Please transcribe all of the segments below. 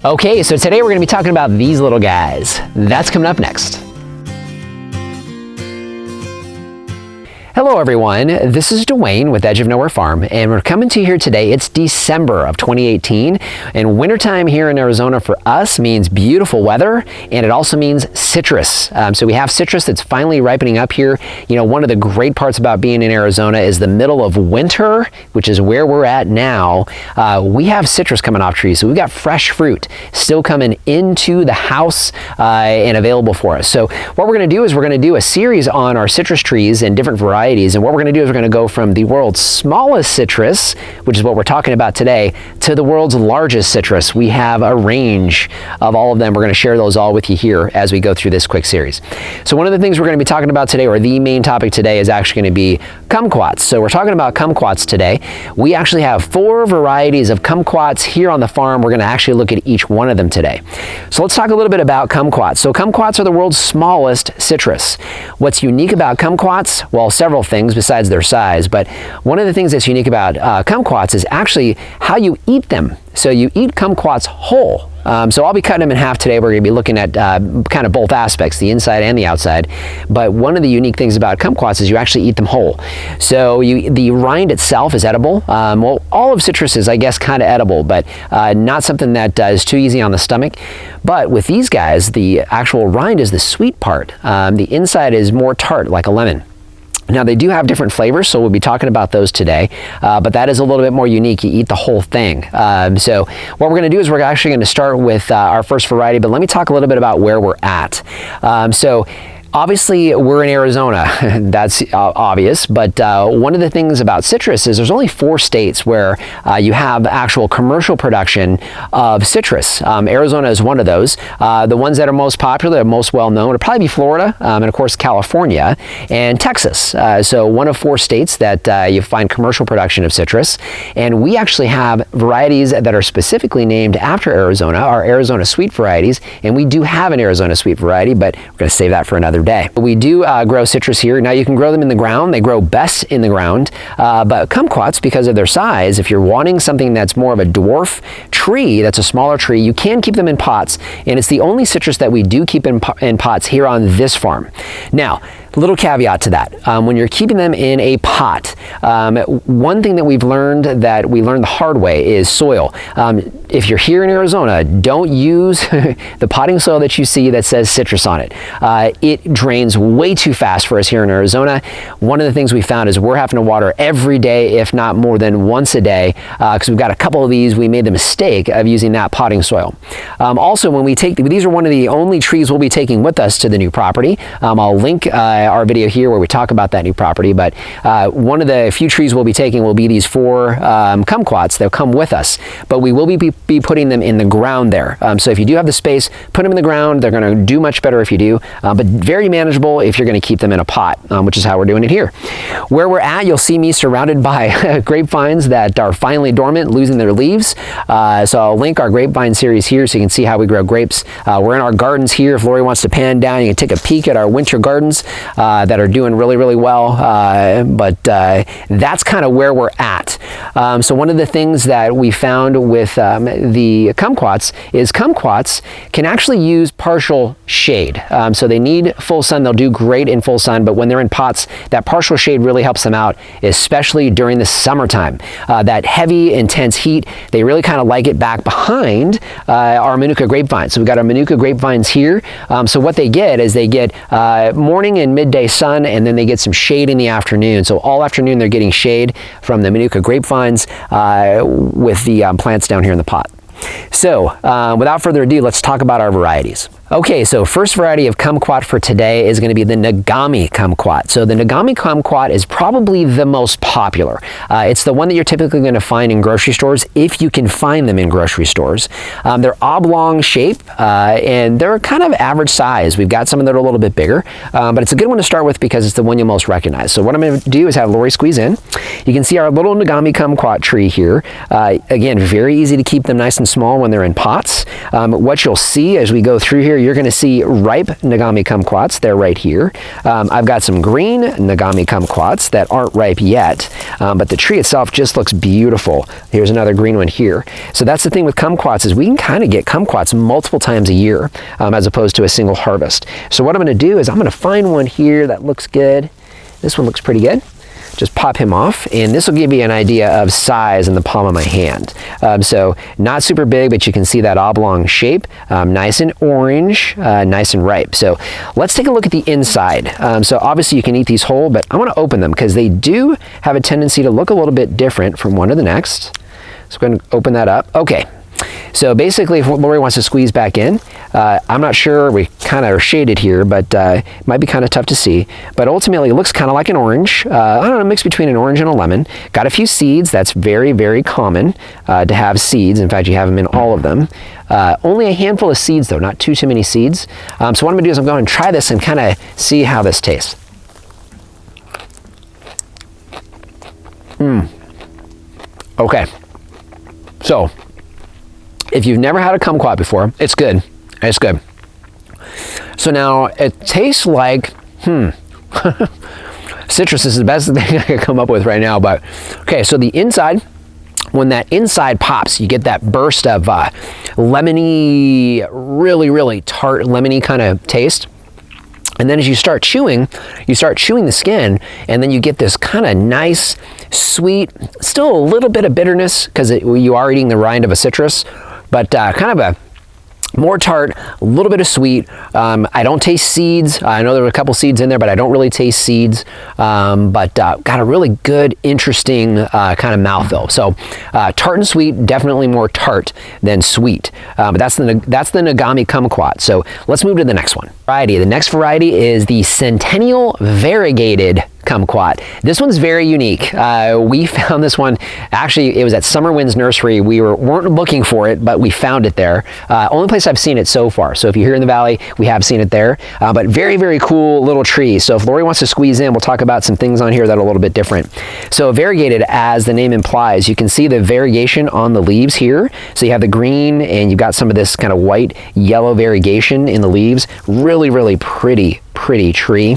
Okay, so today we're going to be talking about these little guys. That's coming up next. Hello everyone, this is Dwayne with Edge of Nowhere Farm, and we're coming to you here today. It's December of 2018, and wintertime here in Arizona for us means beautiful weather, and it also means citrus. So we have citrus that's finally ripening up here. You know, one of the great parts about being in Arizona is the middle of winter, which is where we're at now. We have citrus coming off trees, so we've got fresh fruit still coming into the house and available for us. So what we're going to do is we're going to do a series on our citrus trees and different varieties. And what we're going to do is we're going to go from the world's smallest citrus, which is what we're talking about today, to the world's largest citrus. We have a range of all of them. We're going to share those all with you here as we go through this quick series. So one of the things we're going to be talking about today, or the main topic today, is actually going to be kumquats. So we're talking about kumquats today. We actually have 4 varieties of kumquats here on the farm. We're going to actually look at each one of them today. So let's talk a little bit about kumquats. So kumquats are the world's smallest citrus. What's unique about kumquats? Well, several things besides their size, but one of the things that's unique about kumquats is actually how you eat them. So you eat kumquats whole. So I'll be cutting them in half today. We're going to be looking at kind of both aspects, the inside and the outside. But one of the unique things about kumquats is you actually eat them whole. So the rind itself is edible. Well, all of citrus is, I guess, kind of edible, but not something that is too easy on the stomach. But with these guys, the actual rind is the sweet part. The inside is more tart, like a lemon. Now they do have different flavors, so we'll be talking about those today, but that is a little bit more unique. You eat the whole thing. So what we're going to do is we're actually going to start with our first variety, but let me talk a little bit about where we're at. Obviously, we're in Arizona. That's obvious, but one of the things about citrus is there's only 4 states where you have actual commercial production of citrus. Arizona is one of those. The ones that are most popular, most well-known, would probably be Florida, and of course California, and Texas. So one of 4 states that you find commercial production of citrus. And we actually have varieties that are specifically named after Arizona, our Arizona sweet varieties, and we do have an Arizona sweet variety, but we're going to save that for another day. We do grow citrus here. Now you can grow them in the ground. They grow best in the ground, but kumquats, because of their size, if you're wanting something that's more of a dwarf tree, that's a smaller tree, you can keep them in pots, and it's the only citrus that we do keep in pots here on this farm. Now, little caveat to that. When you're keeping them in a pot, one thing that we learned the hard way is soil. If you're here in Arizona, don't use the potting soil that you see that says citrus on it. It drains way too fast for us here in Arizona. One of the things we found is we're having to water every day, if not more than once a day, because we've got a couple of these. We made the mistake of using that potting soil. Also, when we take, these are one of the only trees we'll be taking with us to the new property. I'll link our video here where we talk about that new property, but one of the few trees we'll be taking will be these 4 kumquats. They'll come with us, but we will be putting them in the ground there. So if you do have the space, put them in the ground. They're going to do much better if you do, but very manageable if you're going to keep them in a pot, which is how we're doing it here. Where we're at, you'll see me surrounded by grapevines that are finally dormant, losing their leaves. So I'll link our grapevine series here so you can see how we grow grapes. We're in our gardens here. If Lori wants to pan down, you can take a peek at our winter gardens that are doing really, really well. But that's kind of where we're at. So one of the things that we found with the kumquats is kumquats can actually use partial shade. So they need full sun. They'll do great in full sun, but when they're in pots, that partial shade really helps them out, especially during the summertime. That heavy, intense heat, they really kind of like it back behind our Manuka grapevines. So we've got our Manuka grapevines here. So what they get is they get morning and midday sun, and then they get some shade in the afternoon. So all afternoon they're getting shade from the Manuka grapevines with the plants down here in the pot. So without further ado, let's talk about our varieties. Okay, so first variety of kumquat for today is going to be the Nagami kumquat. So the Nagami kumquat is probably the most popular. It's the one that you're typically going to find in grocery stores, if you can find them in grocery stores. They're oblong shape, and they're kind of average size. We've got some that are a little bit bigger, but it's a good one to start with because it's the one you'll most recognize. So what I'm going to do is have Lori squeeze in. You can see our little Nagami kumquat tree here. Again, very easy to keep them nice and small when they're in pots. What you'll see as we go through here, you're going to see ripe Nagami kumquats. They're right here. I've got some green Nagami kumquats that aren't ripe yet, but the tree itself just looks beautiful. Here's another green one here. So that's the thing with kumquats, is we can kind of get kumquats multiple times a year as opposed to a single harvest. So what I'm going to do is I'm going to find one here that looks good. This one looks pretty good. Just pop him off, and this will give you an idea of size in the palm of my hand. So not super big, but you can see that oblong shape, nice and orange, nice and ripe. So let's take a look at the inside. So obviously you can eat these whole, but I want to open them because they do have a tendency to look a little bit different from one to the next. So I'm going to open that up. Okay. So basically, if Lori wants to squeeze back in, I'm not sure, we kind of are shaded here, but it might be kind of tough to see. But ultimately, it looks kind of like an orange. I don't know, a mix between an orange and a lemon. Got a few seeds. That's very, very common to have seeds. In fact, you have them in all of them. Only a handful of seeds, though, not too many seeds. So what I'm going to do is I'm going to try this and kind of see how this tastes. Okay. So if you've never had a kumquat before, it's good. It's good. So now it tastes like, citrus is the best thing I can come up with right now. But okay, so the inside, when that inside pops, you get that burst of lemony, really, really tart, lemony kind of taste. And then as you start chewing the skin, and then you get this kind of nice, sweet, still a little bit of bitterness because you are eating the rind of a citrus, but kind of a more tart, a little bit of sweet. I don't taste seeds. I know there were a couple seeds in there, but I don't really taste seeds. But got a really good, interesting kind of mouthfeel. So tart and sweet, definitely more tart than sweet. But that's the Nagami kumquat. So let's move to the next one. The next variety is the Centennial Variegated Kumquat. This one's very unique. We found this one, actually it was at Summer Wind's Nursery. We weren't looking for it, but we found it there. Only place I've seen it so far. So if you're here in the valley, we have seen it there. But very, very cool little tree. So if Lori wants to squeeze in, we'll talk about some things on here that are a little bit different. So variegated, as the name implies, you can see the variegation on the leaves here. So you have the green and you've got some of this kind of white, yellow variegation in the leaves. Really, really pretty tree.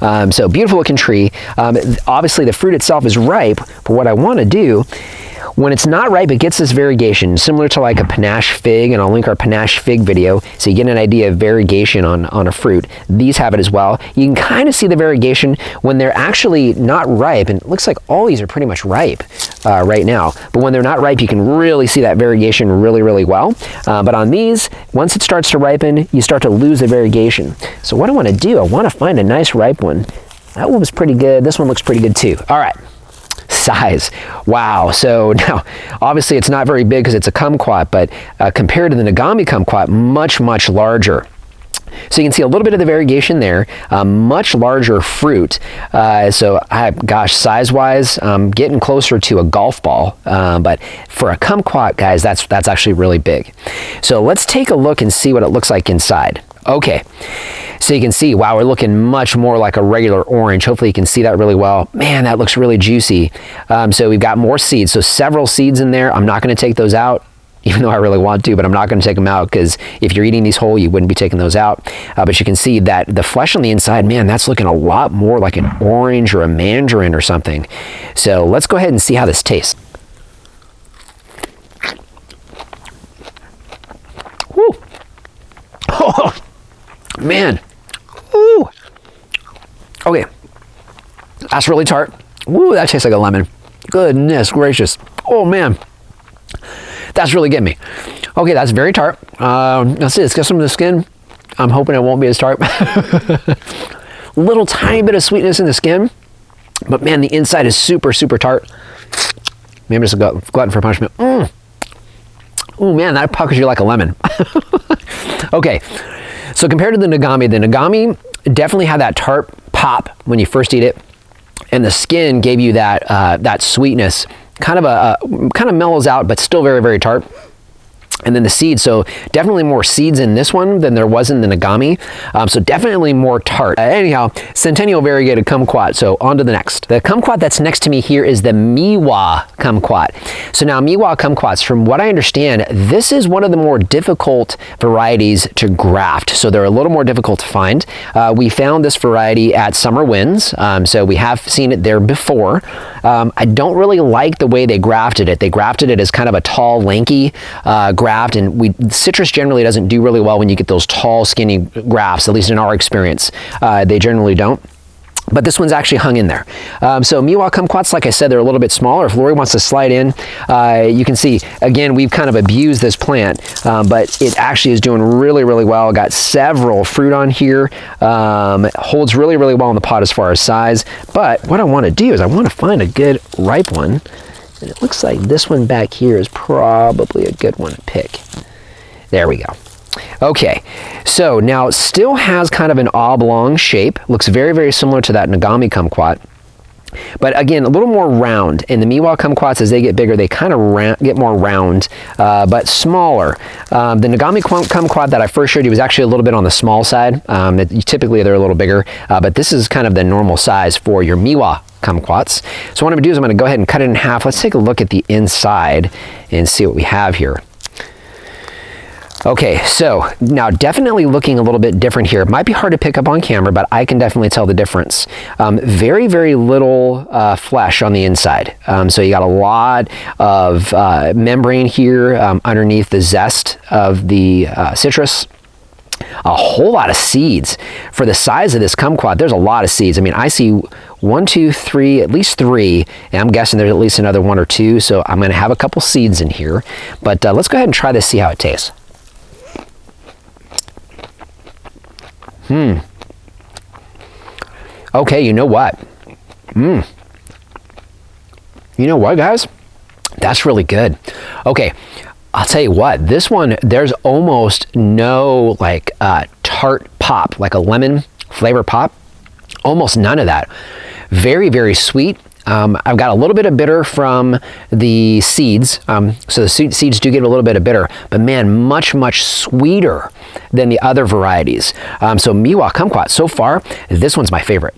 So beautiful looking tree. Obviously the fruit itself is ripe, but what I want to do, when it's not ripe, it gets this variegation, similar to like a panache fig, and I'll link our panache fig video so you get an idea of variegation on a fruit. These have it as well. You can kind of see the variegation when they're actually not ripe, and it looks like all these are pretty much ripe right now, but when they're not ripe, you can really see that variegation really, really well. But on these, once it starts to ripen, you start to lose the variegation. So what I want to do, I want to find a nice ripe one. That one was pretty good. This one looks pretty good too. All right. Size. Wow. So now, obviously it's not very big because it's a kumquat, but compared to the Nagami kumquat, much larger. So you can see a little bit of the variegation there, much larger fruit. So gosh, size-wise, getting closer to a golf ball. But for a kumquat, guys, that's actually really big. So let's take a look and see what it looks like inside. Okay, so you can see, wow, we're looking much more like a regular orange. Hopefully you can see that really well. Man, that looks really juicy. So we've got more seeds, so several seeds in there. I'm not going to take those out, even though I really want to, but I'm not going to take them out because if you're eating these whole, you wouldn't be taking those out. But you can see that the flesh on the inside, man, that's looking a lot more like an orange or a mandarin or something. So let's go ahead and see how this tastes. Woo! Oh, man. Ooh. Okay. That's really tart. Woo, that tastes like a lemon. Goodness gracious. Oh, man. That's really getting me. Okay, that's very tart. Let's see, let's get some of the skin. I'm hoping it won't be as tart. Little tiny bit of sweetness in the skin, but man, the inside is super tart. Maybe it's a glutton for punishment. Oh man, that puckers you like a lemon. Okay, so compared to the Nagami definitely had that tart pop when you first eat it, and the skin gave you that that sweetness. Kind of mellows out, but still very tart. And then the seeds, so definitely more seeds in this one than there was in the Nagami. So definitely more tart. Anyhow, Centennial Variegated Kumquat. So on to the next. The kumquat that's next to me here is the Meiwa kumquat. So now Meiwa kumquats, from what I understand, this is one of the more difficult varieties to graft. So they're a little more difficult to find. We found this variety at Summer Winds. So we have seen it there before. I don't really like the way they grafted it. They grafted it as kind of a tall, lanky graft, and citrus generally doesn't do really well when you get those tall, skinny grafts, at least in our experience. They generally don't. But this one's actually hung in there. So Meiwa kumquats, like I said, they're a little bit smaller. If Lori wants to slide in, you can see, again, we've kind of abused this plant, but it actually is doing really, really well. Got several fruit on here. Holds really, really well in the pot as far as size. But what I want to do is I want to find a good ripe one. And it looks like this one back here is probably a good one to pick. There we go. Okay, so now it still has kind of an oblong shape. Looks very, very similar to that Nagami kumquat. But again, a little more round. And the Meiwa kumquats, as they get bigger, they kind of get more round, but smaller. The Nagami kumquat that I first showed you was actually a little bit on the small side. Typically, they're a little bigger, but this is kind of the normal size for your Meiwa kumquats. So what I'm going to do is I'm going to go ahead and cut it in half. Let's take a look at the inside and see what we have here. Okay, so now definitely looking a little bit different here. It might be hard to pick up on camera, but I can definitely tell the difference. Very, very little flesh on the inside. So you got a lot of membrane here underneath the zest of the citrus. A whole lot of seeds. For the size of this kumquat, there's a lot of seeds. I mean, I see 1, 2, 3, at least 3, and I'm guessing there's at least another 1 or 2, so I'm going to have a couple seeds in here. But let's go ahead and try this, see how it tastes. Okay, you know what? You know what, guys? That's really good. Okay, I'll tell you what, this one, there's almost no like tart pop, like a lemon flavor pop. Almost none of that. Very, very sweet. I've got a little bit of bitter from the seeds. So the seeds do get a little bit of bitter, but man, much, much sweeter than the other varieties. So Meiwa kumquat, so far, this one's my favorite.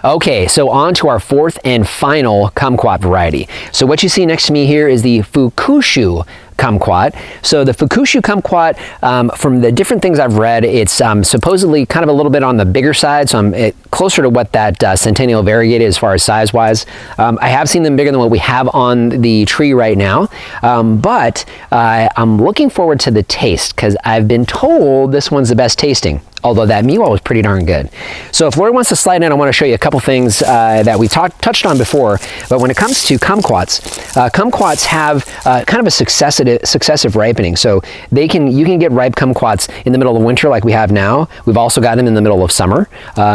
Okay, so on to our fourth and final kumquat variety. So what you see next to me here is the Fukushu kumquat. So the Fukushu kumquat, from the different things I've read, it's supposedly kind of a little bit on the bigger side, so I'm closer to what that Centennial Variegated as far as size-wise. I have seen them bigger than what we have on the tree right now, but I'm looking forward to the taste because I've been told this one's the best tasting. Although that Meiwa was pretty darn good. So if Lori wants to slide in, I want to show you a couple things that we touched on before. But when it comes to kumquats, kumquats have kind of a successive ripening. So you can get ripe kumquats in the middle of winter like we have now. We've also got them in the middle of summer.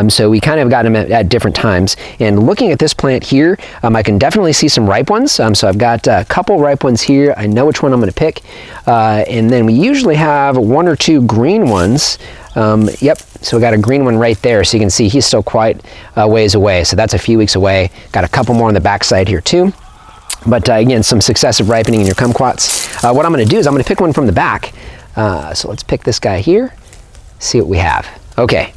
So we kind of got them at different times. And looking at this plant here, I can definitely see some ripe ones. So I've got a couple ripe ones here. I know which one I'm going to pick. And then we usually have 1 or 2 green ones. Yep, so we got a green one right there, so you can see he's still quite a ways away, so that's a few weeks away. Got a couple more on the back side here too. But again, some successive ripening in your kumquats. What I'm going to do is I'm going to pick one from the back. So let's pick this guy here, see what we have. Okay,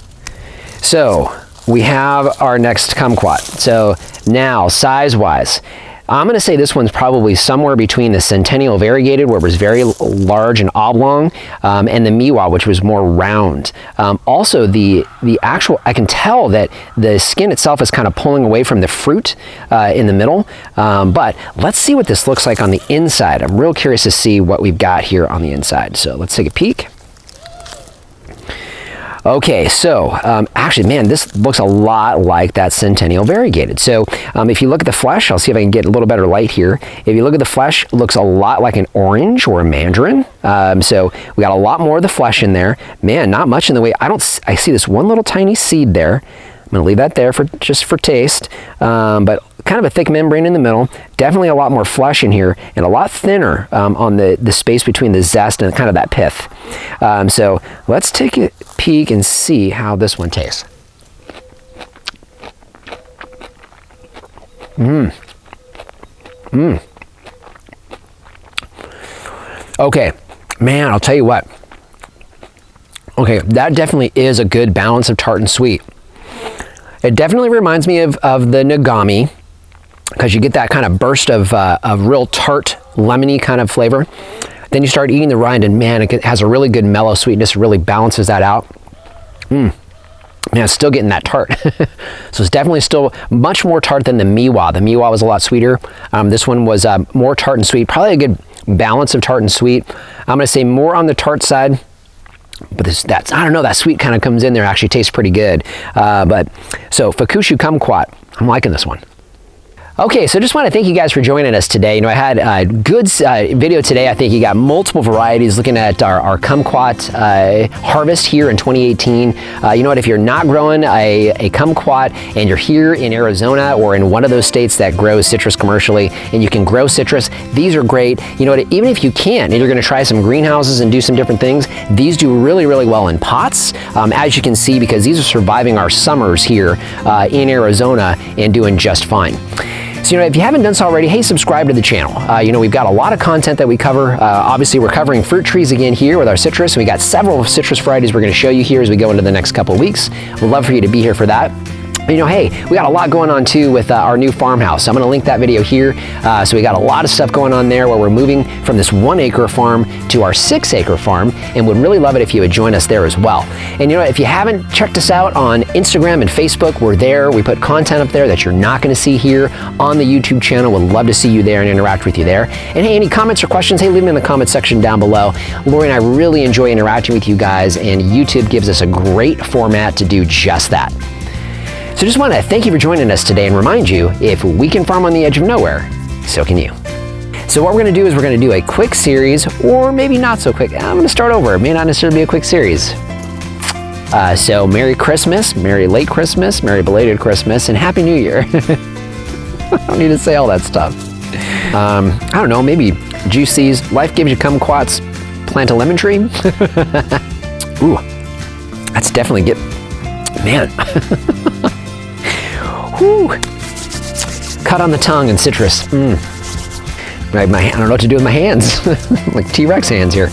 so we have our next kumquat. So now, size-wise, I'm going to say this one's probably somewhere between the Centennial Variegated, where it was very large and oblong, and the Meiwa, which was more round. Also, the actual, I can tell that the skin itself is kind of pulling away from the fruit in the middle. But let's see what this looks like on the inside. I'm real curious to see what we've got here on the inside. So let's take a peek. Okay, so actually, man, this looks a lot like that Centennial Variegated. So if you look at the flesh, I'll see if I can get a little better light here. If you look at the flesh, it looks a lot like an orange or a mandarin. So we got a lot more of the flesh in there. Man, not much in the way, I see this one little tiny seed there. I'm going to leave that there just for taste, but kind of a thick membrane in the middle. Definitely a lot more flesh in here and a lot thinner on the space between the zest and kind of that pith. So let's take a peek and see how this one tastes. Okay, Man, I'll tell you what. Okay, that definitely is a good balance of tart and sweet. It definitely reminds me of the Nagami, because you get that kind of burst of real tart, lemony kind of flavor. Then you start eating the rind, and man, it has a really good mellow sweetness, really balances that out. Man, it's still getting that tart. So it's definitely still much more tart than the Meiwa. The Meiwa was a lot sweeter. This one was more tart and sweet, probably a good balance of tart and sweet. I'm gonna say more on the tart side, but I don't know, that sweet kind of comes in there, actually tastes pretty good. So Fukushu Kumquat, I'm liking this one. Okay, so just want to thank you guys for joining us today. You know, I had a good video today. I think you got multiple varieties looking at our kumquat harvest here in 2018. You know what, if you're not growing a kumquat and you're here in Arizona or in one of those states that grows citrus commercially and you can grow citrus, these are great. You know what, even if you can't and you're going to try some greenhouses and do some different things, these do really, really well in pots, as you can see, because these are surviving our summers here in Arizona and doing just fine. So, you know, if you haven't done so already, hey, subscribe to the channel. You know, we've got a lot of content that we cover. Obviously, we're covering fruit trees again here with our citrus. We got several citrus varieties we're going to show you here as we go into the next couple of weeks. We'd love for you to be here for that. You know, hey, we got a lot going on too with our new farmhouse. So I'm gonna link that video here. So we got a lot of stuff going on there where we're moving from this 1 acre farm to our 6 acre farm, and would really love it if you would join us there as well. And you know, if you haven't checked us out on Instagram and Facebook, we're there. We put content up there that you're not gonna see here on the YouTube channel. We'd love to see you there and interact with you there. And hey, any comments or questions, hey, leave them in the comment section down below. Lori and I really enjoy interacting with you guys, and YouTube gives us a great format to do just that. So just want to thank you for joining us today and remind you, if we can farm on the edge of nowhere, so can you. So what we're going to do is we're going to do a quick series, or maybe not so quick. I'm going to start over. It may not necessarily be a quick series. So Merry Christmas, Merry Late Christmas, Merry Belated Christmas, and Happy New Year. I don't need to say all that stuff. I don't know, maybe juice these. Life gives you kumquats, plant a lemon tree. Ooh, that's definitely good. Man. Whew. Cut on the tongue and citrus. I don't know what to do with my hands. Like T-Rex hands here.